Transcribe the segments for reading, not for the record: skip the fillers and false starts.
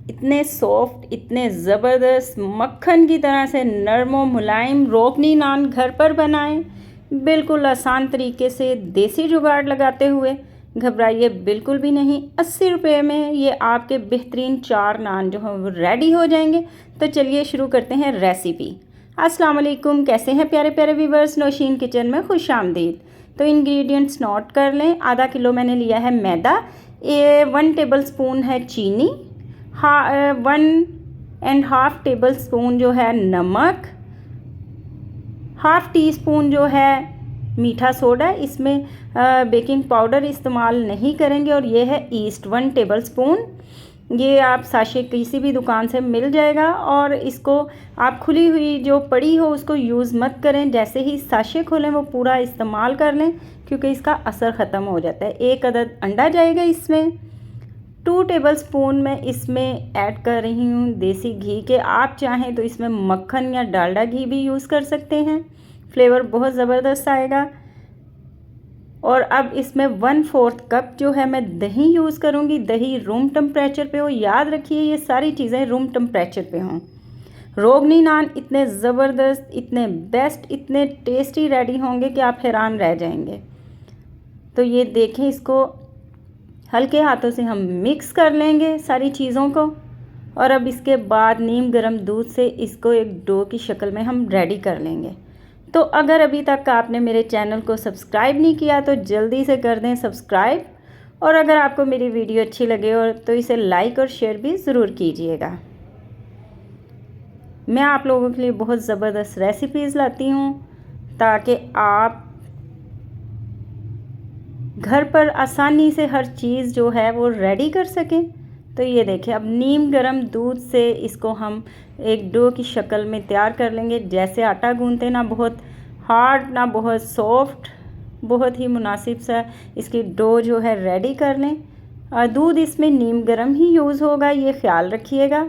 इतने सॉफ्ट, इतने ज़बरदस्त मक्खन की तरह से नरम और मुलायम रोकनी नान घर पर बनाएं, बिल्कुल आसान तरीके से देसी जुगाड़ लगाते हुए। घबराइए बिल्कुल भी नहीं। 80 रुपये में ये आपके बेहतरीन 4 नान जो हैं वो रेडी हो जाएंगे। तो चलिए शुरू करते हैं रेसिपी। अस्सलाम वालेकुम, कैसे हैं प्यारे प्यारे व्यूवर्स। नौशीन किचन में खुश आमदीद। तो इंग्रेडिएंट्स नोट कर लें। आधा किलो मैंने लिया है मैदा, 1 टेबल स्पून है चीनी, 1.5 टेबल स्पून जो है नमक, हाफ़ टी स्पून जो है मीठा सोडा, इसमें बेकिंग पाउडर इस्तेमाल नहीं करेंगे, और ये है ईस्ट 1 टेबल स्पून। ये आप साशे किसी भी दुकान से मिल जाएगा, और इसको आप खुली हुई जो पड़ी हो उसको यूज़ मत करें। जैसे ही साशे खोलें वो पूरा इस्तेमाल कर लें, क्योंकि इसका असर ख़त्म हो जाता है। 1 अदद अंडा जाएगा इसमें। 2 टेबल स्पून मैं इसमें ऐड कर रही हूँ देसी घी के। आप चाहें तो इसमें मक्खन या डालडा घी भी यूज़ कर सकते हैं, फ्लेवर बहुत ज़बरदस्त आएगा। और अब इसमें 1/4 कप जो है मैं दही यूज़ करूँगी। दही रूम टेम्परेचर पे हो, याद रखिए ये सारी चीज़ें रूम टेम्परेचर पे हों। रोगनी नान इतने ज़बरदस्त, इतने बेस्ट, इतने टेस्टी रेडी होंगे कि आप हैरान रह जाएंगे। तो ये देखें, इसको हल्के हाथों से हम मिक्स कर लेंगे सारी चीज़ों को, और अब इसके बाद नीम गर्म दूध से इसको एक डो की शक्ल में हम रेडी कर लेंगे। तो अगर अभी तक आपने मेरे चैनल को सब्सक्राइब नहीं किया तो जल्दी से कर दें सब्सक्राइब, और अगर आपको मेरी वीडियो अच्छी लगे और तो इसे लाइक और शेयर भी ज़रूर कीजिएगा। मैं आप लोगों के लिए बहुत ज़बरदस्त रेसिपीज़ लाती हूँ ताकि आप घर पर आसानी से हर चीज़ जो है वो रेडी कर सकें। तो ये देखें, अब नीम गर्म दूध से इसको हम एक डो की शक्ल में तैयार कर लेंगे। जैसे आटा गूंथते, ना बहुत हार्ड ना बहुत सॉफ्ट, बहुत ही मुनासिब सा इसकी डो जो है रेडी कर लें। दूध इसमें नीम गर्म ही यूज़ होगा, ये ख़्याल रखिएगा।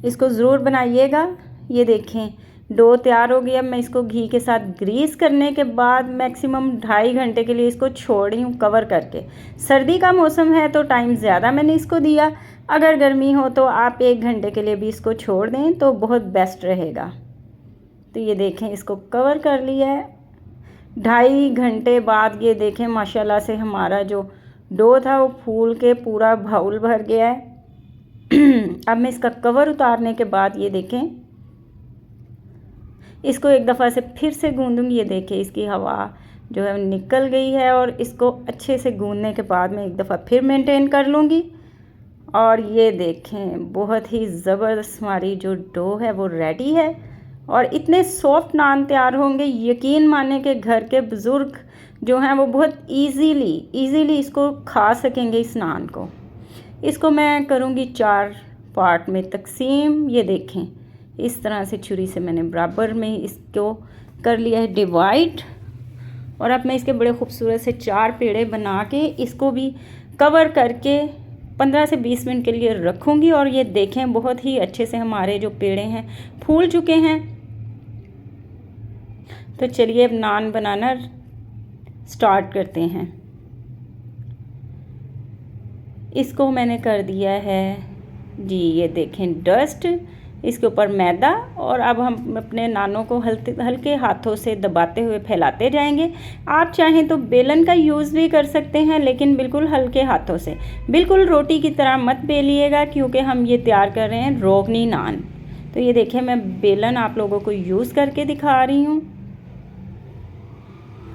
इसको ज़रूर बनाइएगा। ये देखें, डो तैयार हो गया। मैं इसको घी के साथ ग्रीस करने के बाद मैक्सिमम 2.5 घंटे के लिए इसको छोड़ रही हूँ कवर करके। सर्दी का मौसम है तो टाइम ज़्यादा मैंने इसको दिया। अगर गर्मी हो तो आप 1 घंटे के लिए भी इसको छोड़ दें तो बहुत बेस्ट रहेगा। तो ये देखें, इसको कवर कर लिया है। 2.5 घंटे बाद ये देखें, माशाल्लाह से हमारा जो डो था वो फूल के पूरा बाउल भर गया है। अब मैं इसका कवर उतारने के बाद ये देखें, इसको एक दफ़ा से फिर से गूंदूंगी। ये देखें, इसकी हवा जो है निकल गई है, और इसको अच्छे से गूंदने के बाद मैं एक दफ़ा फिर मेंटेन कर लूँगी। और ये देखें, बहुत ही ज़बरदस्त हमारी जो डो है वो रेडी है, और इतने सॉफ्ट नान तैयार होंगे, यकीन माने कि घर के बुज़ुर्ग जो हैं वो बहुत ईज़िली इसको खा सकेंगे इस नान को। इसको मैं करूँगी 4 पार्ट में तकसीम। ये देखें, इस तरह से छुरी से मैंने बराबर में इसको कर लिया है डिवाइड, और अब मैं इसके बड़े खूबसूरत से 4 पेड़े बना के इसको भी कवर करके 15 से 20 मिनट के लिए रखूँगी। और ये देखें, बहुत ही अच्छे से हमारे जो पेड़े हैं फूल चुके हैं। तो चलिए अब नान बनाना स्टार्ट करते हैं। इसको मैंने कर दिया है जी, ये देखें डस्ट, इसके ऊपर मैदा, और अब हम अपने नानों को हल्के हाथों से दबाते हुए फैलाते जाएंगे। आप चाहें तो बेलन का यूज़ भी कर सकते हैं, लेकिन बिल्कुल हल्के हाथों से, बिल्कुल रोटी की तरह मत बेलिएगा, क्योंकि हम ये तैयार कर रहे हैं रोगनी नान। तो ये देखें, मैं बेलन आप लोगों को यूज़ करके दिखा रही हूँ।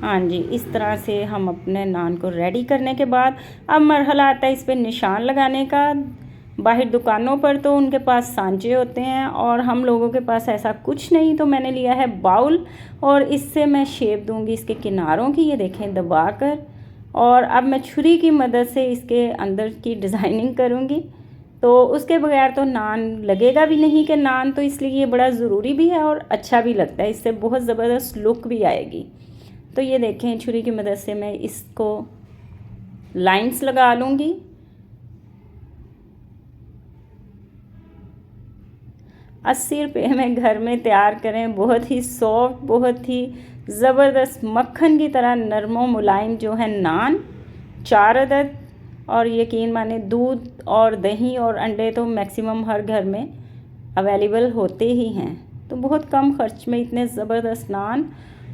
हाँ जी, इस तरह से हम अपने नान को रेडी करने के बाद अब मरहला आता है इस पर निशान लगाने का। बाहर दुकानों पर तो उनके पास सांचे होते हैं, और हम लोगों के पास ऐसा कुछ नहीं। तो मैंने लिया है बाउल, और इससे मैं शेप दूंगी इसके किनारों की। ये देखें, दबाकर, और अब मैं छुरी की मदद से इसके अंदर की डिज़ाइनिंग करूँगी। तो उसके बगैर तो नान लगेगा भी नहीं कि नान, तो इसलिए ये बड़ा ज़रूरी भी है और अच्छा भी लगता है। इससे बहुत ज़बरदस्त लुक भी आएगी। तो ये देखें, छुरी की मदद से मैं इसको लाइंस लगा लूँगी। ₹80 में घर में तैयार करें, बहुत ही सॉफ्ट, बहुत ही ज़बरदस्त मक्खन की तरह नरम व मुलायम जो है नान, 4 अदद। और यकीन माने दूध और दही और अंडे तो मैक्सिमम हर घर में अवेलेबल होते ही हैं। तो बहुत कम खर्च में इतने ज़बरदस्त नान,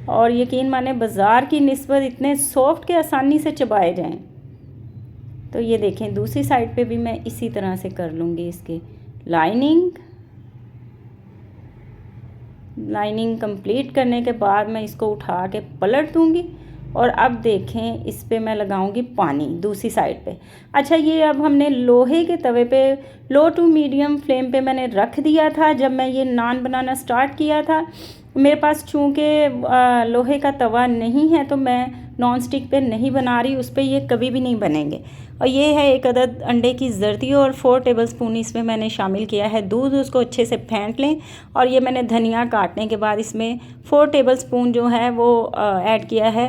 और यकीन माने बाज़ार की निस्बत इतने सॉफ्ट के आसानी से चबाए जाएं। तो ये देखें, दूसरी साइड पे भी मैं इसी तरह से कर लूँगी। इसकी लाइनिंग कंप्लीट करने के बाद मैं इसको उठा के पलट दूँगी, और अब देखें इस पे मैं लगाऊंगी पानी दूसरी साइड पे। अच्छा, ये अब हमने लोहे के तवे पे लो टू मीडियम फ्लेम पे मैंने रख दिया था जब मैं ये नान बनाना स्टार्ट किया था। मेरे पास चूँकि लोहे का तवा नहीं है तो मैं नॉन स्टिक पे नहीं बना रही, उस पर ये कभी भी नहीं बनेंगे। और ये है 1 अदद अंडे की जर्दी, और 4 टेबलस्पून इसमें मैंने शामिल किया है दूध। उसको अच्छे से फेंट लें, और ये मैंने धनिया काटने के बाद इसमें 4 टेबलस्पून जो है वो ऐड किया है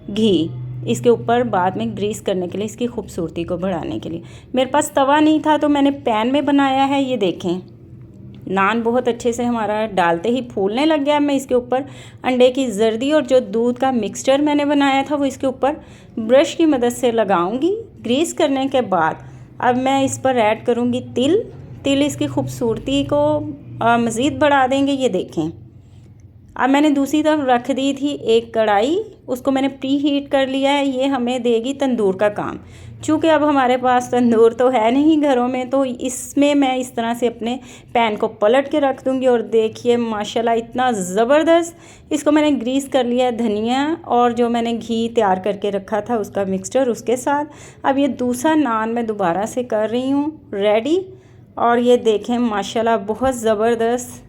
घी, इसके ऊपर बाद में ग्रीस करने के लिए, इसकी खूबसूरती को बढ़ाने के लिए। मेरे पास तवा नहीं था तो मैंने पैन में बनाया है। ये देखें, नान बहुत अच्छे से हमारा डालते ही फूलने लग गया। मैं इसके ऊपर अंडे की जर्दी और जो दूध का मिक्सचर मैंने बनाया था वो इसके ऊपर ब्रश की मदद से लगाऊंगी। ग्रीस करने के बाद अब मैं इस पर ऐड करूंगी तिल इसकी खूबसूरती को मज़ीद बढ़ा देंगे। ये देखें, अब मैंने दूसरी तरफ रख दी थी एक कढ़ाई, उसको मैंने प्री हीट कर लिया है। ये हमें देगी तंदूर का काम। चूँकि अब हमारे पास तंदूर तो है नहीं घरों में, तो इसमें मैं इस तरह से अपने पैन को पलट के रख दूँगी। और देखिए माशाल्लाह इतना ज़बरदस्त इसको मैंने ग्रीस कर लिया धनिया और जो मैंने घी तैयार करके रखा था उसका मिक्सचर उसके साथ। अब ये दूसरा नान मैं दोबारा से कर रही हूँ रेडी। और ये देखें माशाल्लाह बहुत ज़बरदस्त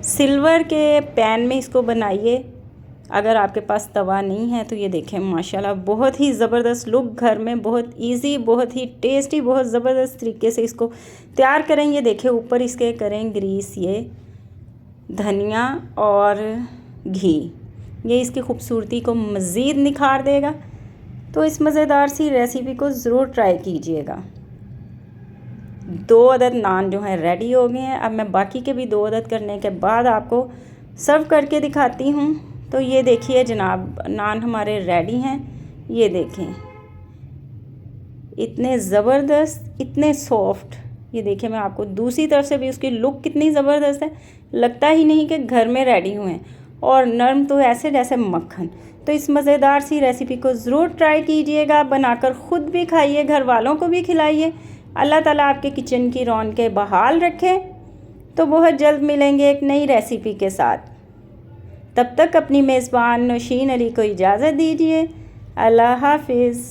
सिल्वर के पैन में इसको बनाइए। अगर आपके पास तवा नहीं है तो ये देखें माशाल्लाह बहुत ही ज़बरदस्त लुक, घर में बहुत इजी, बहुत ही टेस्टी, बहुत ज़बरदस्त तरीके से इसको तैयार करें। ये देखें ऊपर इसके करें ग्रीस, ये धनिया और घी, ये इसकी खूबसूरती को मज़ीद निखार देगा। तो इस मज़ेदार सी रेसिपी को ज़रूर ट्राई कीजिएगा। 2 अदद नान जो हैं रेडी हो गए हैं। अब मैं बाकी के भी 2 अदद करने के बाद आपको सर्व करके दिखाती हूँ। तो ये देखिए जनाब, नान हमारे रेडी हैं। ये देखें इतने ज़बरदस्त, इतने सॉफ्ट। ये देखिए मैं आपको दूसरी तरफ से भी उसकी लुक कितनी ज़बरदस्त है, लगता ही नहीं कि घर में रेडी हुए हैं, और नरम तो ऐसे जैसे मक्खन। तो इस मज़ेदार सी रेसिपी को ज़रूर ट्राई कीजिएगा, बनाकर ख़ुद भी खाइए, घर वालों को भी खिलाइए। अल्लाह ताला आपके किचन की रौनकें बहाल रखे। तो बहुत जल्द मिलेंगे एक नई रेसिपी के साथ। तब तक अपनी मेज़बान नौशीन अली को इजाज़त दीजिए। अल्लाह हाफिज़।